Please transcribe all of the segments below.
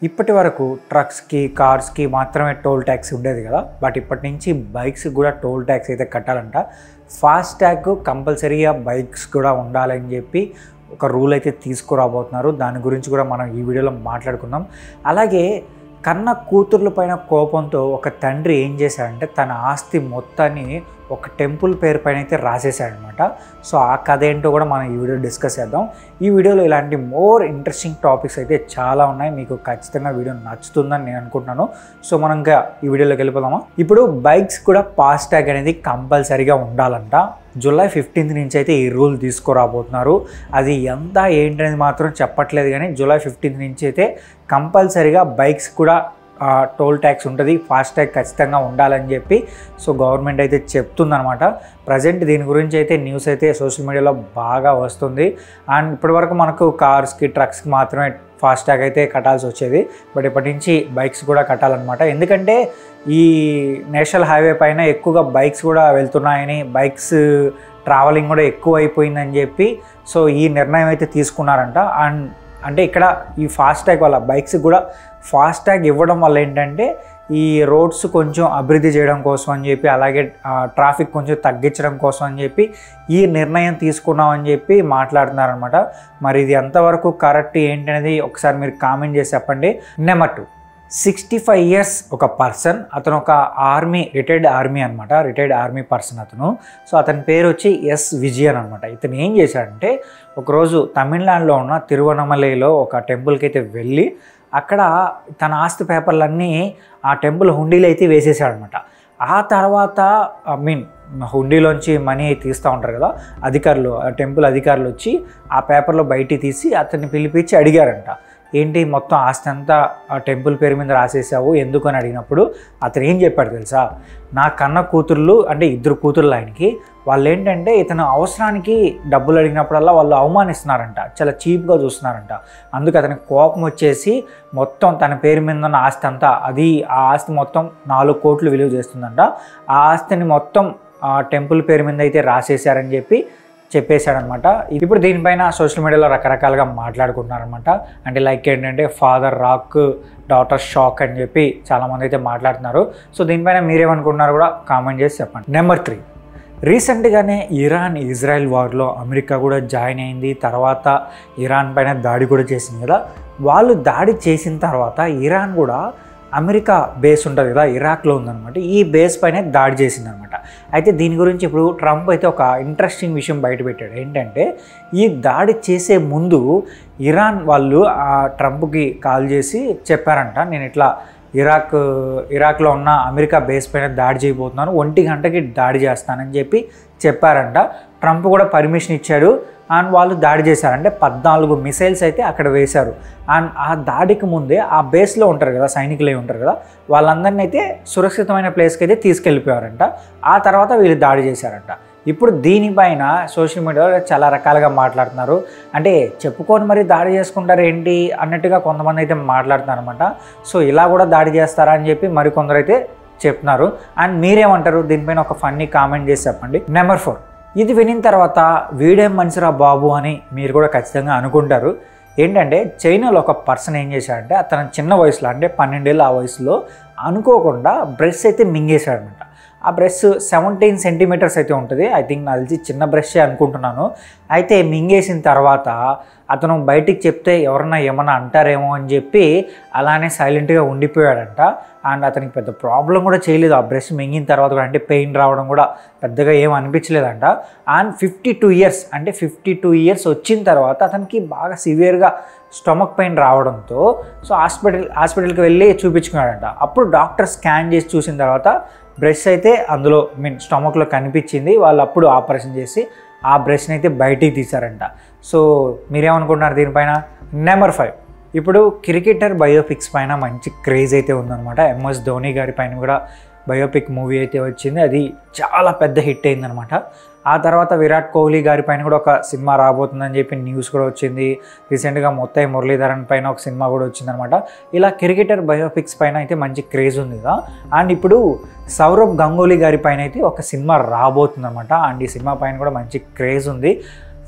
ఇప్పటి వరకు ట్రక్స్కి కార్స్కి మాత్రమే టోల్ ట్యాక్స్ ఉండేది కదా. బట్ ఇప్పటి నుంచి బైక్స్ కూడా టోల్ ట్యాక్స్ అయితే కట్టాలంట. ఫాస్ట్ ట్యాగ్ కంపల్సరీగా బైక్స్ కూడా ఉండాలని చెప్పి ఒక రూల్ అయితే తీసుకురాబోతున్నారు. దాని గురించి కూడా మనం ఈ వీడియోలో మాట్లాడుకుందాం. అలాగే కన్న కూతుర్ల పైన కోపంతో ఒక తండ్రి ఏం చేశాడంటే తన ఆస్తి మొత్తాన్ని ఒక టెంపుల్ పేరు పైన అయితే రాసేసాడనమాట. సో ఆ కథ ఏంటో కూడా మనం ఈ వీడియో డిస్కస్ చేద్దాం. ఈ వీడియోలో ఇలాంటి మోర్ ఇంట్రెస్టింగ్ టాపిక్స్ అయితే చాలా ఉన్నాయి. మీకు ఖచ్చితంగా వీడియో నచ్చుతుందని నేను అనుకుంటున్నాను. సో మనం ఇంకా ఈ వీడియోలోకి వెళ్ళిపోదామా. ఇప్పుడు బైక్స్ కూడా ఫాస్ట్ ట్యాగ్ అనేది కంపల్సరీగా ఉండాలంట. జూలై 15 నుంచి అయితే ఈ రూల్ తీసుకురాబోతున్నారు. అది ఎంత ఏంటనేది మాత్రం చెప్పట్లేదు, కానీ జూలై 15 నుంచి అయితే కంపల్సరీగా బైక్స్ కూడా టోల్ ట్యాక్స్ ఉంటుంది, ఫాస్ట్ ట్యాగ్ ఖచ్చితంగా ఉండాలని చెప్పి సో గవర్నమెంట్ అయితే చెప్తుందనమాట. ప్రజెంట్ దీని గురించి అయితే న్యూస్ అయితే సోషల్ మీడియాలో బాగా వస్తుంది. అండ్ ఇప్పటివరకు మనకు కార్స్కి ట్రక్స్కి మాత్రమే ఫాస్ట్ ట్యాగ్ అయితే కట్టాల్సి వచ్చేది. బట్ ఇప్పటి నుంచి బైక్స్ కూడా కట్టాలన్నమాట. ఎందుకంటే ఈ నేషనల్ హైవే పైన ఎక్కువగా బైక్స్ కూడా వెళ్తున్నాయని, బైక్స్ ట్రావెలింగ్ కూడా ఎక్కువ అయిపోయిందని చెప్పి సో ఈ నిర్ణయం అయితే తీసుకున్నారంట. అండ్ అంటే ఇక్కడ ఈ ఫాస్ట్ ట్యాగ్ వల్ల బైక్స్ కూడా ఫాస్ట్ ట్యాగ్ ఇవ్వడం వల్ల ఏంటంటే ఈ రోడ్స్ కొంచెం అభివృద్ధి చేయడం కోసం అని చెప్పి, అలాగే ట్రాఫిక్ కొంచెం తగ్గించడం కోసం అని చెప్పి ఈ నిర్ణయం తీసుకున్నామని చెప్పి మాట్లాడుతున్నారనమాట. మరి ఇది ఎంతవరకు కరెక్ట్ ఏంటనేది ఒకసారి మీరు కామెంట్ చేసి చెప్పండి. నెంబర్ 2, 65 years ఒక పర్సన్, అతను ఒక రిటైర్డ్ ఆర్మీ పర్సన్ అతను. సో అతని పేరు వచ్చి ఎస్ విజయన్ అనమాట. ఇతను ఏం చేశాడంటే ఒకరోజు తమిళనాడులో ఉన్న తిరువనమలైలో ఒక టెంపుల్కి అయితే వెళ్ళి అక్కడ తన ఆస్తి పేపర్లన్నీ ఆ టెంపుల్ హుండీలో అయితే వేసేసాడనమాట. ఆ తర్వాత హుండీలోంచి మనీ తీస్తూ ఉంటారు కదా అధికారులు, టెంపుల్ అధికారులు వచ్చి ఆ పేపర్లో బయటికి తీసి అతన్ని పిలిపించి అడిగారంట, ఏంటి మొత్తం ఆస్తి అంతా ఆ టెంపుల్ పేరు మీద రాసేసావు ఎందుకు అని అడిగినప్పుడు అతను ఏం చెప్పాడు తెలుసా, నా కన్న కూతుర్లు అంటే 2 కూతుర్లు ఆయనకి, వాళ్ళు ఏంటంటే ఇతను అవసరానికి డబ్బులు అడిగినప్పుడల్లా వాళ్ళు అవమానిస్తున్నారంట, చాలా చీప్గా చూస్తున్నారంట. అందుకు అతనికి కోపం వచ్చేసి మొత్తం తన పేరు మీద ఉన్న ఆస్తి అంతా, ఆ ఆస్తి మొత్తం 4 కోట్లు విలువ చేస్తుందంట, ఆ ఆస్తిని మొత్తం ఆ టెంపుల్ పేరు మీద అయితే రాసేసారని చెప్పేశాడనమాట. ఇప్పుడు దీనిపైన సోషల్ మీడియాలో రకరకాలుగా మాట్లాడుకుంటున్నారనమాట. అంటే లైక్ ఏంటంటే ఫాదర్ రాక్, డాటర్ షాక్ అని చెప్పి చాలామంది అయితే మాట్లాడుతున్నారు. సో దీనిపైన మీరేమనుకుంటున్నారు కూడా కామెంట్ చేసి చెప్పండి. నెంబర్ 3, రీసెంట్గానే ఇజ్రాయెల్ వార్లో అమెరికా కూడా జాయిన్ అయింది. తర్వాత ఇరాన్ పైన దాడి కూడా చేసింది కదా. వాళ్ళు దాడి చేసిన తర్వాత ఇరాన్ కూడా అమెరికా బేస్ ఉంటుంది కదా, ఇరాక్లో ఉందన్నమాట, ఈ బేస్ పైన దాడి చేసిందనమాట. అయితే దీని గురించి ఇప్పుడు ట్రంప్ అయితే ఒక ఇంట్రెస్టింగ్ విషయం బయటపెట్టాడు. ఏంటంటే ఈ దాడి చేసే ముందు ఇరాన్ వాళ్ళు ట్రంప్కి కాల్ చేసి చెప్పారంట, నేను ఇట్లా ఇరాక్లో ఉన్న అమెరికా బేస్ పైన దాడి చేయబోతున్నాను, 1 గంటకి దాడి చేస్తానని చెప్పి చెప్పారంట. ట్రంప్ కూడా పర్మిషన్ ఇచ్చాడు. అండ్ వాళ్ళు దాడి చేశారంటే 14 మిసైల్స్ అయితే అక్కడ వేశారు. అండ్ ఆ దాడికి ముందే ఆ బేస్లో ఉంటారు కదా, సైనికులు ఉంటారు కదా, వాళ్ళందరినీ అయితే సురక్షితమైన ప్లేస్కి అయితే తీసుకెళ్ళిపోయారంట. ఆ తర్వాత వీళ్ళు దాడి చేశారంట. ఇప్పుడు దీనిపైన సోషల్ మీడియాలో చాలా రకాలుగా మాట్లాడుతున్నారు. అంటే చెప్పుకొని మరి దాడి చేసుకుంటారు ఏంటి అన్నట్టుగా కొంతమంది అయితే మాట్లాడుతున్నారు అనమాట. సో ఇలా కూడా దాడి చేస్తారా అని చెప్పి మరికొందరు అయితే చెప్తున్నారు. అండ్ మీరేమంటారు దీనిపైన ఒక ఫన్నీ కామెంట్ చేసి చెప్పండి. నెంబర్ 4, ఇది వినిన తర్వాత వీడేం మనిషిరా బాబు అని మీరు కూడా ఖచ్చితంగా అనుకుంటారు. ఏంటంటే చైనాలో ఒక పర్సన్ ఏం చేశాడంటే అతను చిన్న వయసులో అంటే 12 ఏళ్ళ ఆ వయసులో అనుకోకుండా బ్రష్ అయితే మింగేశాడనమాట. ఆ బ్రష్ 17 సెంటీమీటర్స్ అయితే ఉంటుంది. ఐ థింక్ నాకు తెలిసి చిన్న బ్రషే అనుకుంటున్నాను. అయితే మింగేసిన తర్వాత అతను బయటికి చెప్తే ఎవరన్నా ఏమన్నా అంటారేమో అని చెప్పి అలానే సైలెంట్గా ఉండిపోయాడంట. అండ్ అతనికి పెద్ద ప్రాబ్లం కూడా చేయలేదు ఆ బ్రష్ మింగిన తర్వాత కూడా, అంటే పెయిన్ రావడం కూడా పెద్దగా ఏం అనిపించలేదంట. అండ్ 52 ఇయర్స్ వచ్చిన తర్వాత అతనికి బాగా సివియర్గా స్టమక్ పెయిన్ రావడంతో సో హాస్పిటల్కి వెళ్ళి చూపించుకున్నాడంట. అప్పుడు డాక్టర్ స్కాన్ చేసి చూసిన తర్వాత బ్రష్ అయితే అందులో స్టమక్లో కనిపించింది. వాళ్ళు అప్పుడు ఆపరేషన్ చేసి ఆ బ్రష్ని అయితే బయటికి తీశారంట. సో మీరేమనుకుంటున్నారు దీనిపైన. నెంబర్ 5, ఇప్పుడు క్రికెటర్ బయోపిక్స్ పైన మంచి క్రేజ్ అయితే ఉందన్నమాట. MS ధోని గారి పైన కూడా బయోపిక్ మూవీ అయితే వచ్చింది, అది చాలా పెద్ద హిట్ అయిందనమాట. ఆ తర్వాత విరాట్ కోహ్లీ గారి పైన కూడా ఒక సినిమా రాబోతుందని చెప్పి న్యూస్ కూడా వచ్చింది. రీసెంట్గా మొత్తం మురళీధరన్ పైన ఒక సినిమా కూడా వచ్చిందనమాట. ఇలా క్రికెటర్ బయోపిక్స్ పైన అయితే మంచి క్రేజ్ ఉంది కదా. అండ్ ఇప్పుడు సౌరవ్ గంగూలీ గారి పైన అయితే ఒక సినిమా రాబోతుందనమాట. అండ్ ఈ సినిమా పైన కూడా మంచి క్రేజ్ ఉంది.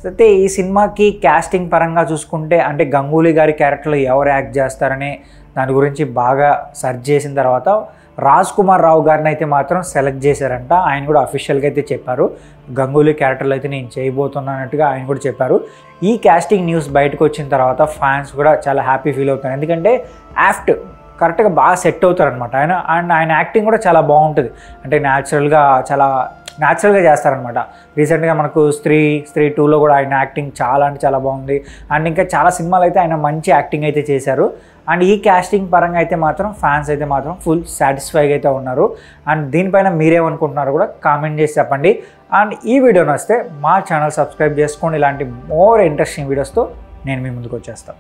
అయితే ఈ సినిమాకి కాస్టింగ్ పరంగా చూసుకుంటే అంటే గంగూలీ గారి క్యారెక్టర్లో ఎవరు యాక్ట్ చేస్తారనే దాని గురించి బాగా సెర్చ్ చేసిన తర్వాత రాజ్ కుమార్ రావు గారిని అయితే మాత్రం సెలెక్ట్ చేశారంట. ఆయన కూడా అఫీషియల్గా అయితే చెప్పారు, గంగూలీ క్యారెక్టర్లో అయితే నేను చేయబోతున్నట్టుగా ఆయన కూడా చెప్పారు. ఈ కాస్టింగ్ న్యూస్ బయటకు వచ్చిన తర్వాత ఫ్యాన్స్ కూడా చాలా హ్యాపీ ఫీల్ అవుతారు, ఎందుకంటే యాప్ట్ కరెక్ట్గా బాగా సెట్ అవుతారనమాట ఆయన. అండ్ ఆయన యాక్టింగ్ కూడా చాలా బాగుంటుంది, అంటే న్యాచురల్గా చేస్తారనమాట. రీసెంట్గా మనకు స్త్రీ 2లో కూడా ఆయన యాక్టింగ్ చాలా అంటే చాలా బాగుంది. అండ్ ఇంకా చాలా సినిమాలు అయితే ఆయన మంచి యాక్టింగ్ అయితే చేశారు. అండ్ ఈ కాస్టింగ్ పరంగా అయితే మాత్రం ఫ్యాన్స్ అయితే మాత్రం ఫుల్ సాటిస్ఫైగా అయితే ఉన్నారు. అండ్ దీనిపైన మీరేమనుకుంటున్నారో కూడా కామెంట్ చేసి చెప్పండి. అండ్ ఈ వీడియో నచ్చితే మా ఛానల్ సబ్స్క్రైబ్ చేసుకోండి. ఇలాంటి మోర్ ఇంట్రెస్టింగ్ వీడియోస్తో నేను మీ ముందుకు వచ్చేస్తాను.